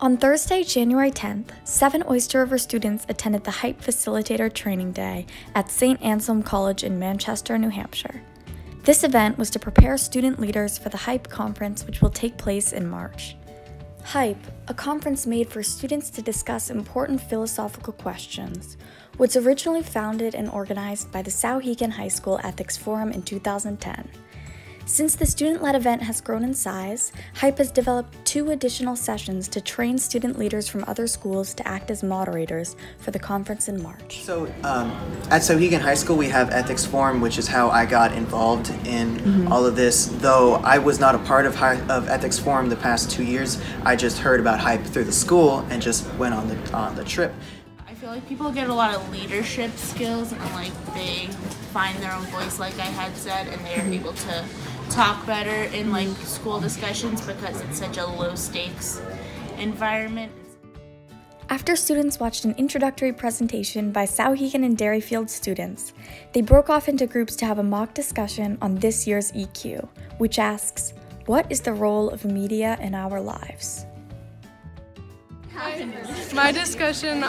On Thursday, January 10th, 7 Oyster River students attended the HYPE Facilitator Training Day at St. Anselm College in Manchester, New Hampshire. This event was to prepare student leaders for the HYPE conference, which will take place in March. HYPE, a conference made for students to discuss important philosophical questions, was originally founded and organized by the Souhegan High School Ethics Forum in 2010. Since the student-led event has grown in size, HYPE has developed 2 additional sessions to train student leaders from other schools to act as moderators for the conference in March. So at Souhegan High School we have Ethics Forum, which is how I got involved in all of this. Though I was not a part of Ethics Forum the past 2 years, I just heard about HYPE through the school and just went on the trip. I feel like people get a lot of leadership skills and they find their own voice, like I had said, and they're able to talk better in school discussions because it's such a low stakes environment. After students watched an introductory presentation by Souhegan and Derryfield students, they broke off into groups to have a mock discussion on this year's EQ, which asks, what is the role of media in our lives? My discussion,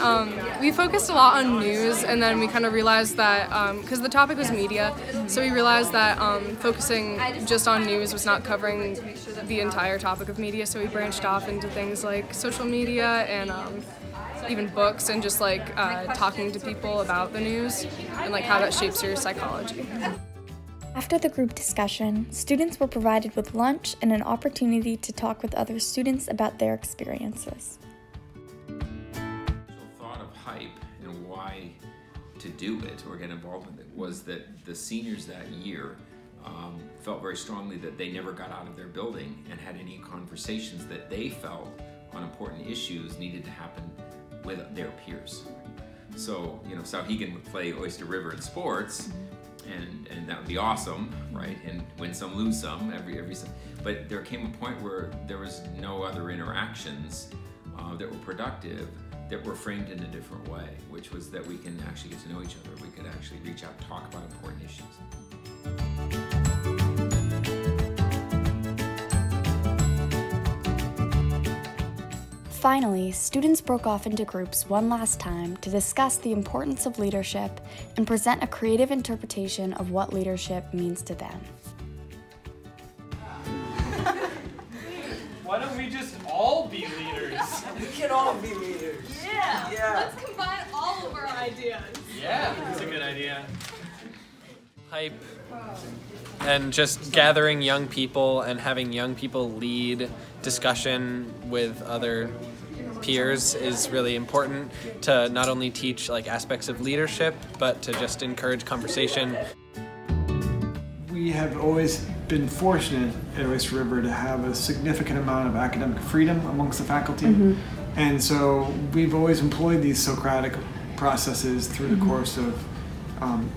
we focused a lot on news, and then we kind of realized that, because the topic was media, so we realized that focusing just on news was not covering the entire topic of media, so we branched off into things like social media and even books and just talking to people about the news and how that shapes your psychology. After the group discussion, students were provided with lunch and an opportunity to talk with other students about their experiences. And why to do it or get involved with it was that the seniors that year felt very strongly that they never got out of their building and had any conversations that they felt on important issues needed to happen with their peers. So, Souhegan would play Oyster River in sports, and that would be awesome, right? And win some, lose some, every but there came a point where there was no other interactions that were productive, that were framed in a different way, which was that we can actually get to know each other. We could actually reach out and talk about important issues. Finally, students broke off into groups one last time to discuss the importance of leadership and present a creative interpretation of what leadership means to them. Why don't we just all be leaders? We can all be leaders. Yeah. Let's combine all of our ideas. Yeah, that's a good idea. HYPE and just gathering young people and having young people lead discussion with other peers is really important to not only teach aspects of leadership, but to just encourage conversation. We have always been fortunate at Oyster River to have a significant amount of academic freedom amongst the faculty. And so we've always employed these Socratic processes through the course of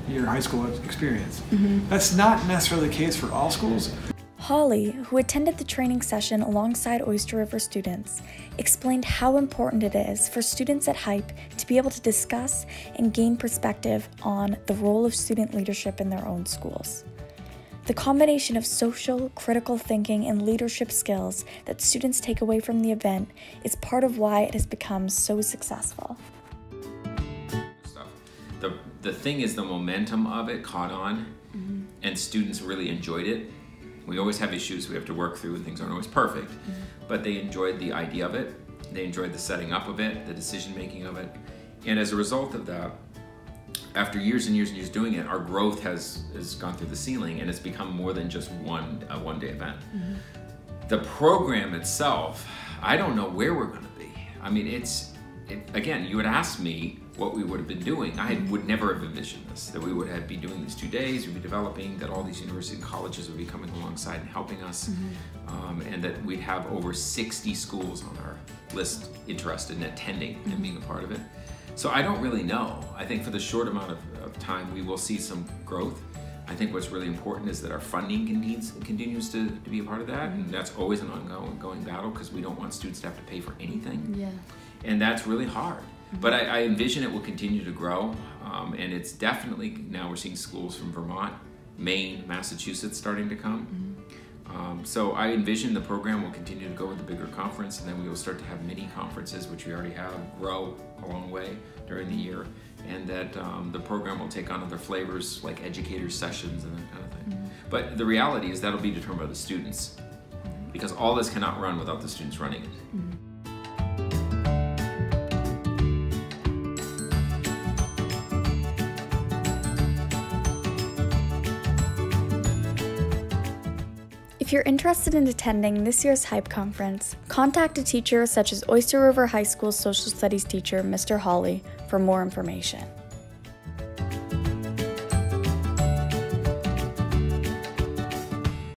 your high school experience. That's not necessarily the case for all schools. Holly, who attended the training session alongside Oyster River students, explained how important it is for students at HYPE to be able to discuss and gain perspective on the role of student leadership in their own schools. The combination of social, critical thinking, and leadership skills that students take away from the event is part of why it has become so successful. The thing is, the momentum of it caught on, and students really enjoyed it. We always have issues we have to work through, and things aren't always perfect, but they enjoyed the idea of it. They enjoyed the setting up of it, the decision making of it, and as a result of that, after years and years and years doing it, our growth has gone through the ceiling, and it's become more than just a one-day event. The program itself, I don't know where we're going to be. I mean, again, you had asked me what we would have been doing. I would never have envisioned this, that we would be doing these 2 days, we'd be developing, that all these universities and colleges would be coming alongside and helping us, and that we'd have over 60 schools on our list interested in attending and being a part of it. So I don't really know. I think for the short amount of time we will see some growth. I think what's really important is that our funding continues to be a part of that, and that's always an ongoing battle because we don't want students to have to pay for anything. And that's really hard. But I envision it will continue to grow, and it's definitely, now we're seeing schools from Vermont, Maine, Massachusetts starting to come. So I envision the program will continue to go with the bigger conference, and then we will start to have mini conferences, which we already have, grow along the way during the year, and that the program will take on other flavors like educator sessions and that kind of thing. But the reality is that'll be determined by the students, because all this cannot run without the students running it. If you're interested in attending this year's HYPE conference, contact a teacher such as Oyster River High School Social Studies teacher, Mr. Hawley, for more information.